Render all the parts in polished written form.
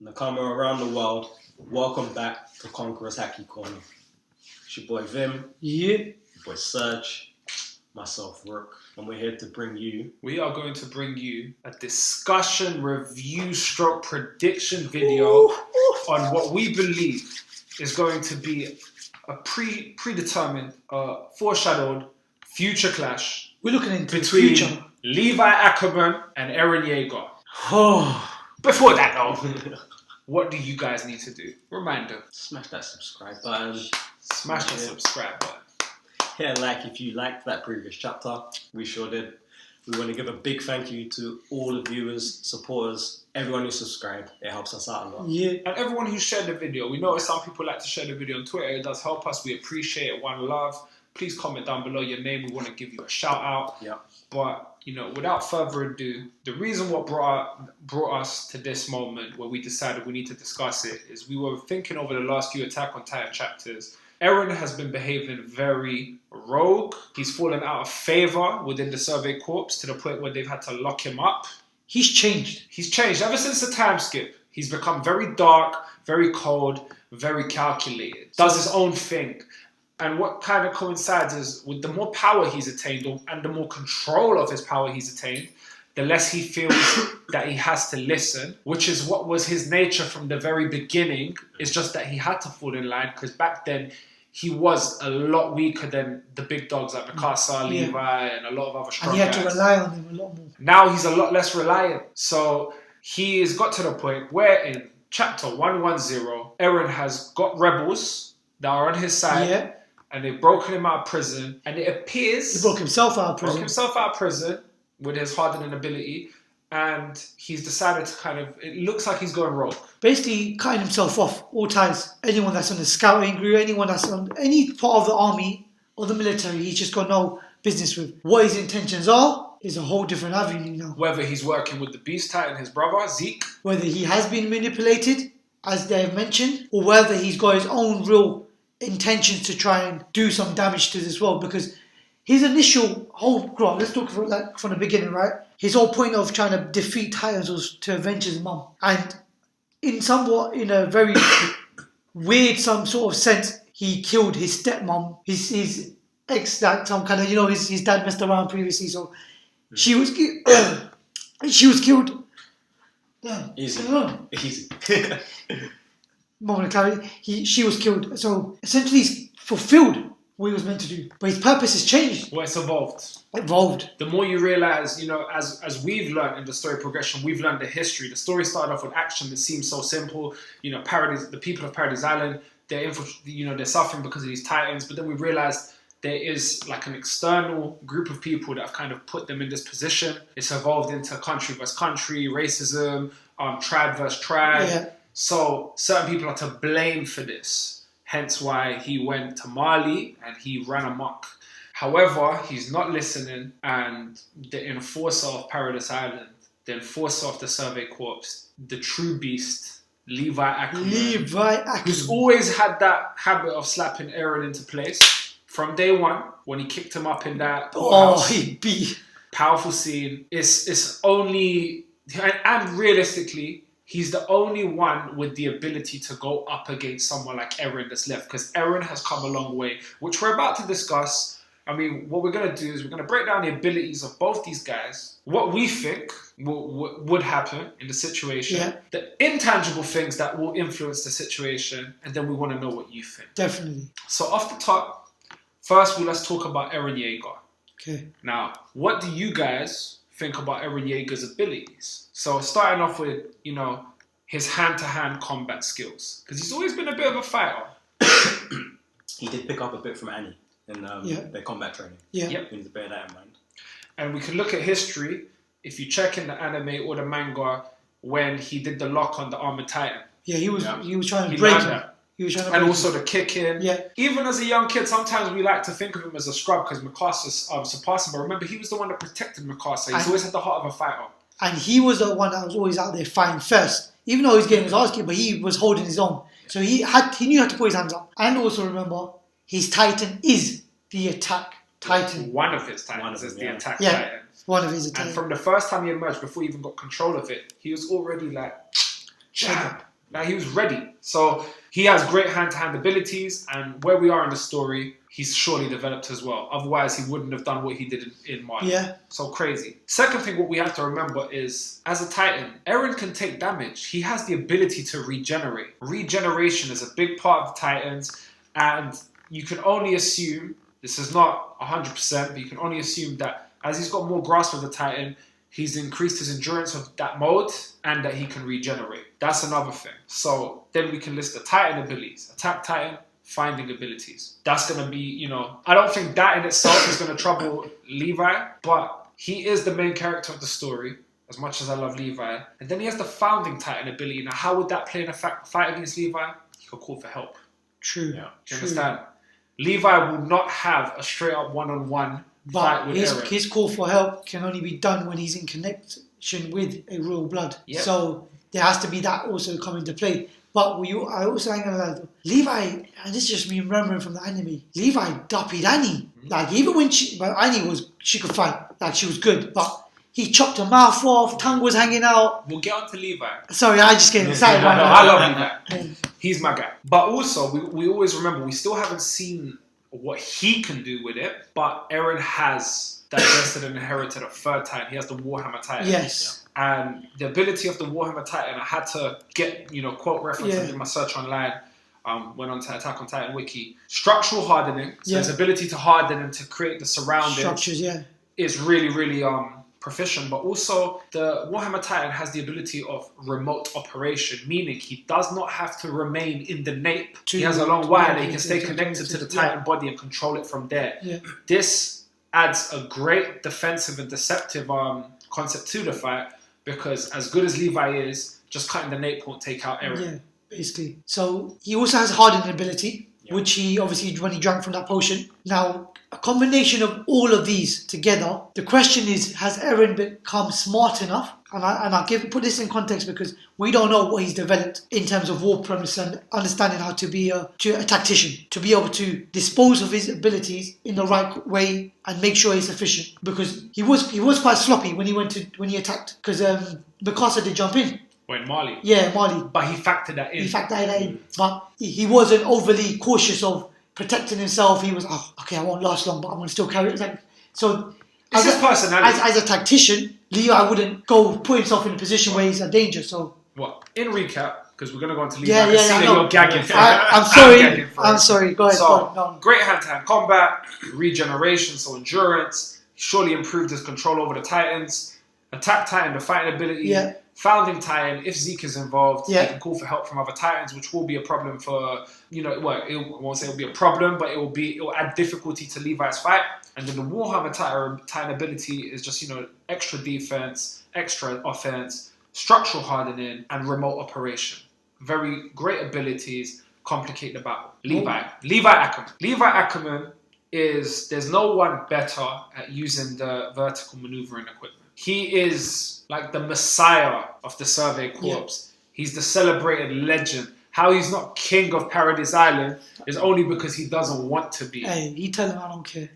Nakama around the world, welcome back to Conqueror's Haki Corner. It's your boy Vim, your boy Serge, myself Rook, and we're here to bring you... We are going to bring you a discussion, review, stroke prediction video on what we believe is going to be a predetermined, foreshadowed future clash. We're looking into between the future. Levi Ackerman and Eren Yeager. Before that though, what do you guys need to do? Reminder. Smash that subscribe button. Smash the subscribe button. Hit a like if you liked that previous chapter. We sure did. We want to give a big thank you to all the viewers, supporters, everyone who subscribed. It helps us out a lot. Yeah. And everyone who shared the video. We know some people like to share the video on Twitter. It does help us. We appreciate it. One love. Please comment down below your name. We want to give you a shout out. Yeah. But, you know, without further ado, the reason what brought us to this moment where we decided we need to discuss it is we were thinking over the last few Attack on Titan chapters. Eren has been behaving very rogue. He's fallen out of favor within the Survey Corps to the point where they've had to lock him up. He's changed. He's changed ever since the time skip. He's become very dark, very cold, very calculated. Does his own thing. And what kind of coincides is with the more power he's attained and the more control of his power he's attained, the less he feels that he has to listen, which is what was his nature from the very beginning. It's just that he had to fall in line because back then he was a lot weaker than the big dogs like Mikasa, Levi, and a lot of other strong guys. And he had to rely on them a lot more. Now he's a lot less reliant. So he has got to the point where in chapter 110, Eren has got rebels that are on his side. Yeah. And they've broken him out of prison. And it appears... He broke himself out of prison. Broke himself out of prison with his hardening ability. And he's decided to kind of... It looks like he's going rogue. Basically cutting himself off all ties. Anyone that's on the scouting group, anyone that's on any part of the army or the military, he's just got no business with. What his intentions are is a whole different avenue now. Whether he's working with the Beast Titan, his brother, Zeke. Whether he has been manipulated, as they've mentioned, or whether he's got his own real intentions to try and do some damage to this world, because his initial whole let's talk from the beginning, right? His whole point of trying to defeat Titans was to avenge his mum, and in a very weird some sort of sense, he killed his stepmom, his ex, that some kind of, you know, his dad messed around previously, so she was killed. Damn. Easy. Moment of clarity. She was killed. So essentially he's fulfilled what he was meant to do. But his purpose has changed. Well, it's evolved. The more you realise, you know, as we've learned in the story progression, we've learned the history. The story started off with action that seems so simple. You know, the people of Paradise Island, they're suffering because of these Titans. But then we realised there is like an external group of people that have kind of put them in this position. It's evolved into country versus country, racism, tribe versus tribe. Yeah. So certain people are to blame for this. Hence why he went to Mali and he ran amok. However, he's not listening, and the enforcer of Paradise Island, the enforcer of the Survey Corps, the true beast, Levi Ackerman, who's always had that habit of slapping Eren into place from day one when he kicked him up in that powerful scene. It's only, and realistically, he's the only one with the ability to go up against someone like Eren that's left, because Eren has come a long way, which we're about to discuss. I mean, what we're going to do is we're going to break down the abilities of both these guys, what we think would happen in the situation, the intangible things that will influence the situation, and then we want to know what you think. Definitely. So off the top, first let's talk about Eren Yeager. Okay. Now, what do you guys think about Eren Yeager's abilities? So starting off with, you know, his hand-to-hand combat skills, because he's always been a bit of a fighter. He did pick up a bit from Annie in their combat training. Yeah. Yep. We need to bear that in mind. And we can look at history. If you check in the anime or the manga, when he did the lock on the Armored Titan. Yeah, he was trying to break him. And also the kicking. Yeah. Even as a young kid, sometimes we like to think of him as a scrub because Mikasa surpassed him. But remember, he was the one that protected Mikasa. He's always had the heart of a fighter. And he was the one that was always out there fighting first. Even though he was getting his ass kicked, but he was holding his own. So he knew how to put his hands up. And also remember, his Titan is the attack Titan. One of his Titans is the attack Titan. One of his attacks. And from the first time he emerged, before he even got control of it, he was already like, jab, Like, he was ready. So he has great hand-to-hand abilities, and where we are in the story, he's surely developed as well. Otherwise, he wouldn't have done what he did in March. Yeah. So crazy. Second thing, what we have to remember is, as a Titan, Eren can take damage. He has the ability to regenerate. Regeneration is a big part of the Titans, and you can only assume, this is not 100%, but you can only assume that as he's got more grasp of the Titan, he's increased his endurance of that mode, and that he can regenerate. That's another thing. So then we can list the Titan abilities. Attack Titan, finding abilities. That's going to be, I don't think that in itself is going to trouble Levi, but he is the main character of the story, as much as I love Levi. And then he has the founding Titan ability. Now, how would that play in a fight against Levi? He could call for help. True. Yeah. Do you understand? Levi will not have a straight up one-on-one fight with Eren. His call for help can only be done when he's in connection with a royal blood. Yep. So there has to be that also come into play. But I also ain't gonna lie, Levi, and this is just me remembering from the anime, Levi duppied Annie. Like, even when Annie she could fight, like, she was good, but he chopped her mouth off, tongue was hanging out. We'll get on to Levi. Sorry, I just get excited right now. I love Levi. He's my guy. But also, we always remember, we still haven't seen what he can do with it, but Eren has digested and inherited a third Titan. He has the Warhammer Titan. Yes. And the ability of the Warhammer Titan, I had to get, quote references in my search online. Went on to Attack on Titan wiki. Structural hardening, so his ability to harden and to create the surroundings structures, is really, really proficient. But also, the Warhammer Titan has the ability of remote operation, meaning he does not have to remain in the nape. He has a long wire that he can stay connected to the Titan body and control it from there. Yeah. This adds a great defensive and deceptive concept to the fight, because as good as Levi is, just cutting the nape won't take out Eren. Yeah, basically. So he also has hardening ability, which he obviously, when he drank from that potion. Now, a combination of all of these together, the question is, has Eren become smart enough? And I'll put this in context because we don't know what he's developed in terms of war premise and understanding how to be a tactician, to be able to dispose of his abilities in the right way and make sure he's efficient. Because he was quite sloppy when he attacked, because Mikasa did jump in. When Marley. Yeah, Marley. But he factored that in. But he wasn't overly cautious of protecting himself. He was, okay, I won't last long, but I'm going to still carry it. So, it's his personality. As a tactician, Levi wouldn't go put himself in a position where he's a danger. So, what? In recap, because we're going to go on to Levi. I know. You're gagging for I'm sorry. Go ahead. So, great hand-to-hand combat, regeneration, so endurance. Surely improved his control over the Titans. Attack Titan, the fighting ability. Yeah. Founding Titan, if Zeke is involved, he yeah. can call for help from other Titans, which will be a problem for, I won't say it will be a problem, but it will add difficulty to Levi's fight. And then the Warhammer Titan ability is just, extra defense, extra offense, structural hardening, and remote operation. Very great abilities, complicate the battle. Levi Ackerman. Levi Ackerman there's no one better at using the vertical maneuvering equipment. He is like the messiah of the Survey Corps. Yeah. He's the celebrated legend. How he's not king of Paradise Island is only because he doesn't want to be. Hey, you tell him I don't care.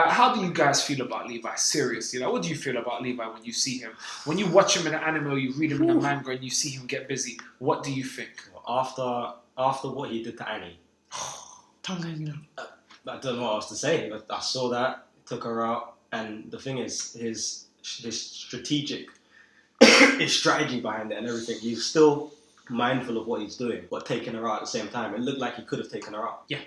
How do you guys feel about Levi? Seriously, what do you feel about Levi when you see him? When you watch him in an anime or you read him in a manga and you see him get busy, what do you think? After what he did to Annie, tongue hanging out. I don't know what else to say. I saw that, took her out, and the thing is, his strategy behind it and everything. He's still mindful of what he's doing, but taking her out at the same time. It looked like he could have taken her out. Yeah.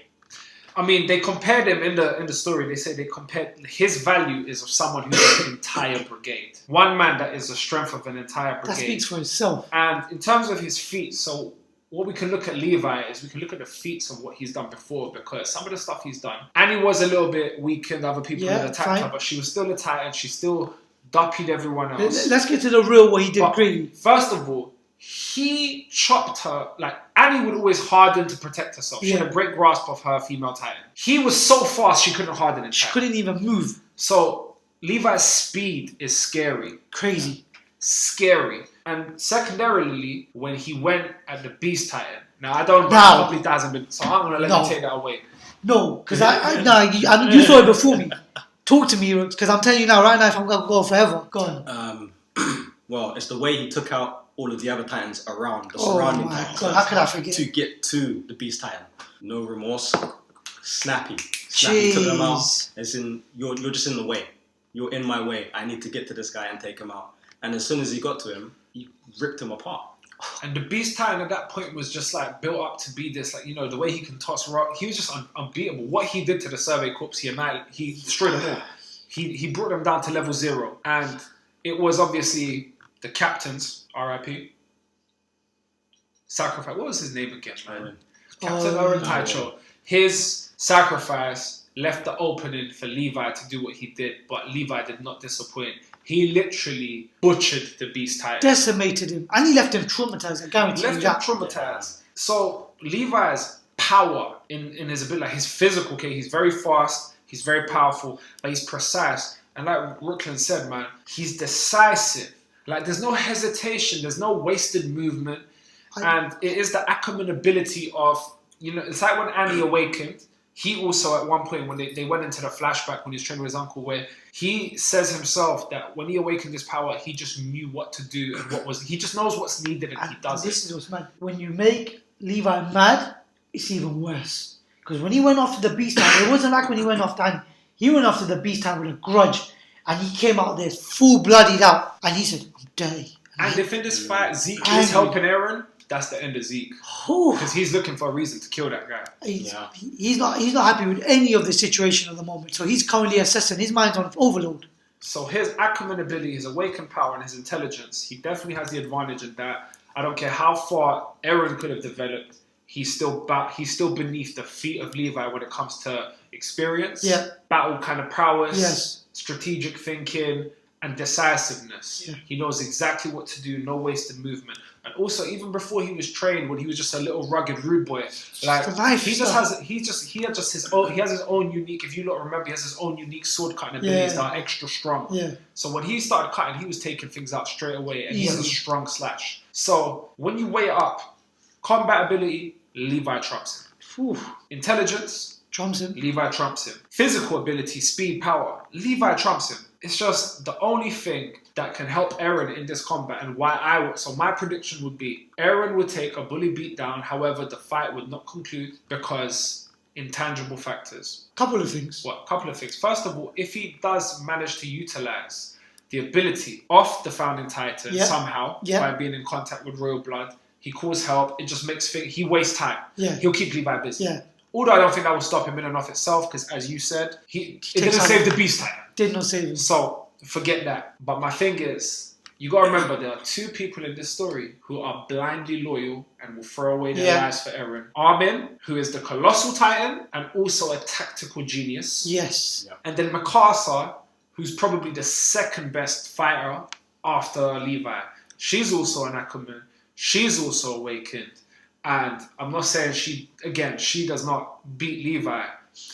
I mean, they compared him in the story. They say they compared his value is of someone who's an entire brigade. One man that is the strength of an entire brigade. That speaks for itself. And in terms of his feats, so what we can look at Levi is we can look at the feats of what he's done before, because some of the stuff he's done, Annie was a little bit weaker than other people who attacked her, but she was still a Titan. She still duppied everyone else. Let's get to the real what he did greatly. First of all, he chopped her, like Annie would always harden to protect herself. She had a great grasp of her female Titan. He was so fast she couldn't harden in She couldn't even move. So Levi's speed is scary. Crazy. Scary. And secondarily, when he went at the Beast Titan. Now I don't probably hasn't been, so I'm gonna let you take that away. No, because you saw it before me. Talk to me, because I'm telling you now, right now, if I'm going to go forever. Go on. Well, it's the way he took out all of the other Titans around the Oh surrounding my Titans god, how could I forget? to get to the Beast Titan. No remorse. Snappy took them out. Jeez. As in, you're just in the way. You're in my way. I need to get to this guy and take him out. And as soon as he got to him, he ripped him apart. And the Beast Titan at that point was just like built up to be this, like, you know, the way he can toss rock. He was just unbeatable. What he did to the Survey Corps, he destroyed them all. He brought them down to level 0. And it was obviously the captain's, RIP, sacrifice. What was his name again, man? Captain Eren Taicho. His sacrifice left the opening for Levi to do what he did, but Levi did not disappoint. He literally butchered the Beast Titan. Decimated him. And he left him traumatized, I guarantee you Left him that. traumatized. So Levi's power in his ability, like his physical, okay, he's very fast, he's very powerful, but he's precise. And like Brooklyn said, man, he's decisive. Like there's no hesitation, there's no wasted movement. And it is the Ackerman ability of, you know, it's like when Annie awakened. He also, at one point, when they went into the flashback when he was training with his uncle, where he says himself that when he awakened his power, he just knew what to do and he just knows what's needed and he does This it. is what's mad. When you make Levi mad, it's even worse. Because when he went after the Beast Titan, it wasn't like when he went after Annie. He went after the Beast Titan with a grudge. And he came out there full bloodied out. And he said, I'm dirty. And if in this fight Zeke is Angry. helping Eren, that's the end of Zeke. Because he's looking for a reason to kill that guy. He's not happy with any of the situation at the moment. So he's currently assessing. His mind's on overload. So his Ackerman ability, his awakened power, and his intelligence, he definitely has the advantage in that. I don't care how far Eren could have developed, he's still beneath the feet of Levi when it comes to experience, battle kind of prowess, strategic thinking, and decisiveness. He knows exactly what to do, no wasted movement. And also, even before he was trained, when he was just a little rugged rude boy, like he has his own unique. If you lot remember, he has his own unique sword cutting abilities that are extra strong. So when he started cutting, he was taking things out straight away, and he has a strong slash. So when you weigh it up, combat ability, Levi trumps him. Intelligence, Trumps him. Levi trumps him. Physical ability, speed, power, Levi trumps him. It's just the only thing that can help Eren in this combat, and so my prediction would be Eren would take a bully beat down. However, the fight would not conclude because intangible factors. Couple of things. What? Couple of things. First of all, if he does manage to utilize the ability of the Founding Titan somehow by being in contact with royal blood, he calls help. It just makes things. He wastes time. He'll keep Levi busy. Although I don't think that will stop him in and of itself, because as you said, it didn't save the Beast Titan. Did not save him. So forget that. But my thing is, you gotta remember there are two people in this story who are blindly loyal and will throw away their lives for Eren. Armin, who is the colossal titan and also a tactical genius. Yes. And then Mikasa, who's probably the second best fighter after Levi. She's also an Ackerman. She's also awakened. And I'm not saying she does not beat Levi,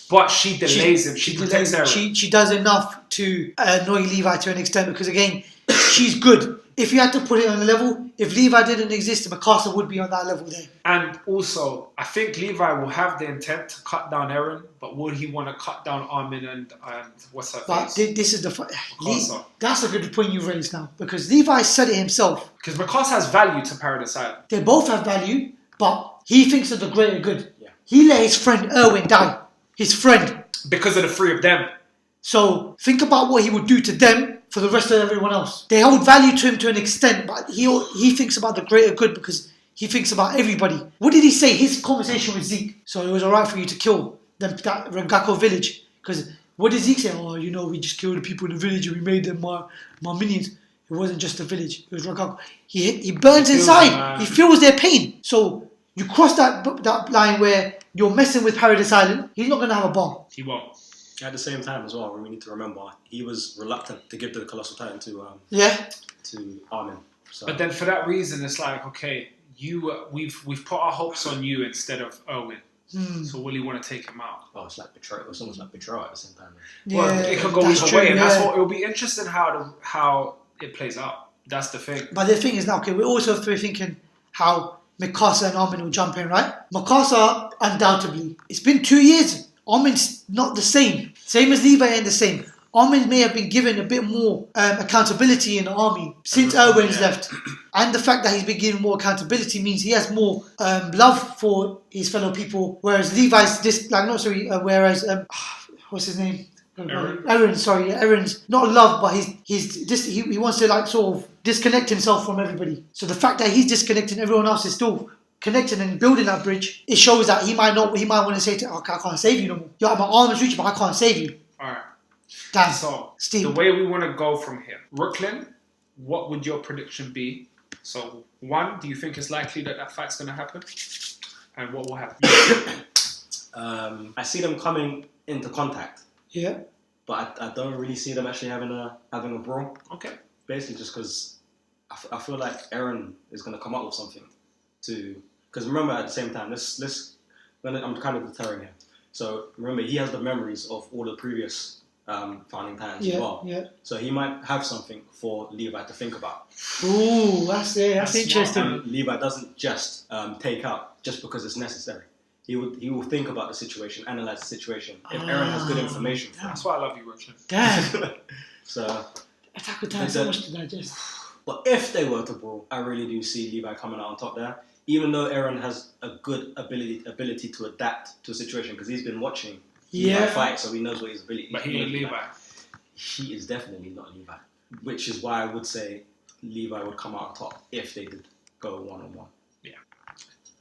but she delays him. She protects Eren. She does enough to annoy Levi to an extent because, again, she's good. If you had to put it on a level, if Levi didn't exist, Mikasa would be on that level there. And also, I think Levi will have the intent to cut down Eren, but will he want to cut down Armin and what's her But face? this is Mikasa. that's a good point you raised now, because Levi said it himself. Because Mikasa has value to Paradise Island. They both have value, but he thinks of the greater good. He let his friend Erwin die. His friend. Because of the three of them. So think about what he would do to them for the rest of everyone else. They hold value to him to an extent, but he thinks about the greater good because he thinks about everybody. What did he say? His conversation with Zeke. So it was alright for you to kill that Rengako village. Because what did Zeke say? Oh, we just killed the people in the village and we made them my minions. It wasn't just a village. It was Rengako. He burns inside. He feels their pain. So you cross that line where you're messing with Paradise Island. He's not going to have a bomb. He won't. At the same time as well, we need to remember he was reluctant to give the Colossal Titan to Armin. So. But then for that reason, it's like, okay, we've put our hopes on you instead of Erwin. So will you want to take him out? Oh, it's like betrayal. It's almost like betrayal at the same time. Well, it could go either way, and that's what it'll be interesting how it plays out. That's the thing. But the thing is now, okay, we're also thinking how Mikasa and Armin will jump in, right? Mikasa, undoubtedly. It's been 2 years. Armin's not the same. Same as Levi ain't the same. Armin may have been given a bit more accountability in the army since Erwin's left. And the fact that he's been given more accountability means he has more love for his fellow people. Whereas Levi's what's his name? Eren, sorry, yeah, Eren's not love, but he wants to like sort of disconnect himself from everybody. So the fact that he's disconnecting, everyone else is still connecting and building that bridge, it shows that he might want to say to, okay, I can't save you no more. Yeah, my arm is reaching, but I can't save you. Alright. Damn. So Steve. the way we want to go from here, Brooklyn, what would your prediction be? So 1, do you think it's likely that fight's going to happen? And what will happen? I see them coming into contact. Yeah. But I don't really see them actually having a brawl. Okay. Basically, just because I feel like Eren is going to come up with something to. Because remember, at the same time, I'm kind of deterring him. So remember, he has the memories of all the previous founding titans as well. Yeah. So he might have something for Levi to think about. Ooh, that's interesting. And Levi doesn't just take out just because it's necessary. He will think about the situation, analyze the situation. If Eren has good information, that's why I love you, Richard. Damn. So Attack of Titan, so much to digest. But if they were to brawl, I really do see Levi coming out on top there. Even though Eren has a good ability to adapt to a situation, because he's been watching Levi fight, so he knows what his ability is. But he ain't Levi. He is definitely not Levi. Which is why I would say Levi would come out on top if they did go one-on-one. Yeah.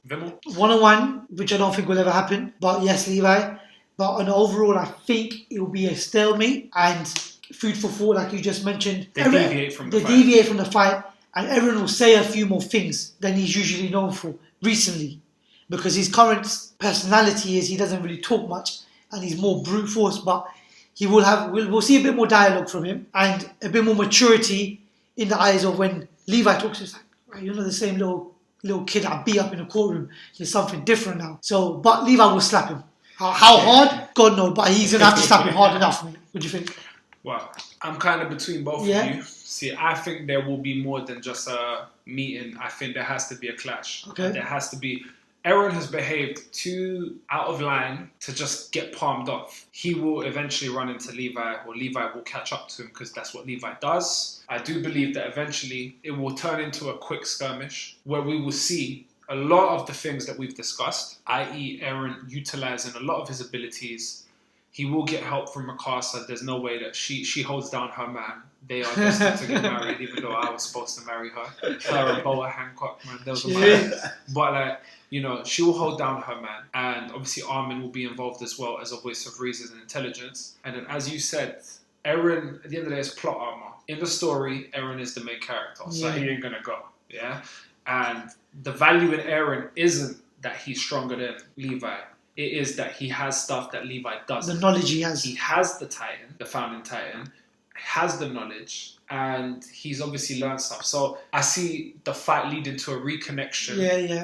Vimmel? 1-on-1, which I don't think will ever happen. But yes, Levi. But on overall, I think it will be a stalemate and food for thought, like you just mentioned. They deviate from the fight. And Eren will say a few more things than he's usually known for recently. Because his current personality is he doesn't really talk much and he's more brute force, but he will we'll see a bit more dialogue from him and a bit more maturity in the eyes of when Levi talks. It's like, right, you're not the same little kid I beat up in a courtroom. There's something different now. So, but Levi will slap him. How hard? God no, but he's gonna have to slap him hard enough, mate. What do you think? Well, I'm kind of between both of you. See, I think there will be more than just a meeting. I think there has to be a clash. Okay. There has to be. Eren has behaved too out of line to just get palmed off. He will eventually run into Levi, or Levi will catch up to him because that's what Levi does. I do believe that eventually it will turn into a quick skirmish where we will see a lot of the things that we've discussed, i.e. Eren utilizing a lot of his abilities. He will get help from Mikasa. There's no way that she holds down her man. They are destined to get married, even though I was supposed to marry her. Her and Boa Hancock, man, those are mine. But like, you know, she will hold down her man. And obviously Armin will be involved as well as a voice of reason and intelligence. And then as you said, Eren, at the end of the day, is plot armor. In the story, Eren is the main character. So he ain't gonna go. Yeah? And the value in Eren isn't that he's stronger than Levi. It is that he has stuff that Levi doesn't. The knowledge he has. He has the Titan, the founding Titan, has the knowledge, and he's obviously learned stuff. So I see the fight leading to a reconnection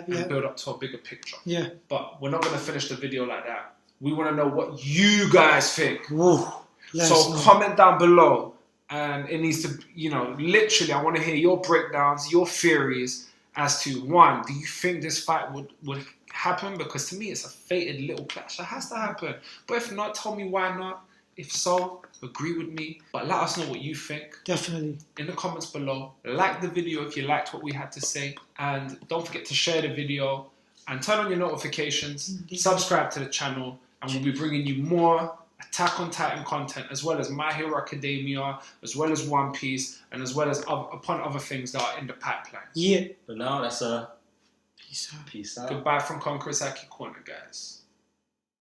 and build up to a bigger picture. Yeah. But we're not going to finish the video like that. We want to know what you guys think. Whoa. So comment down below, and it needs to, you know, literally, I want to hear your breakdowns, your theories as to, 1, do you think this fight would happen? Because to me, it's a fated little clash. It has to happen. But if not, tell me why not. If so, agree with me. But let us know what you think. Definitely. In the comments below. Like the video if you liked what we had to say. And don't forget to share the video. And turn on your notifications. Subscribe to the channel. And we'll be bringing you more Attack on Titan content, as well as My Hero Academia, as well as One Piece, and as well as upon other things that are in the pipeline. Yeah. But now that's Peace out. Peace out. Goodbye from Conqueror's Haki Corner, guys.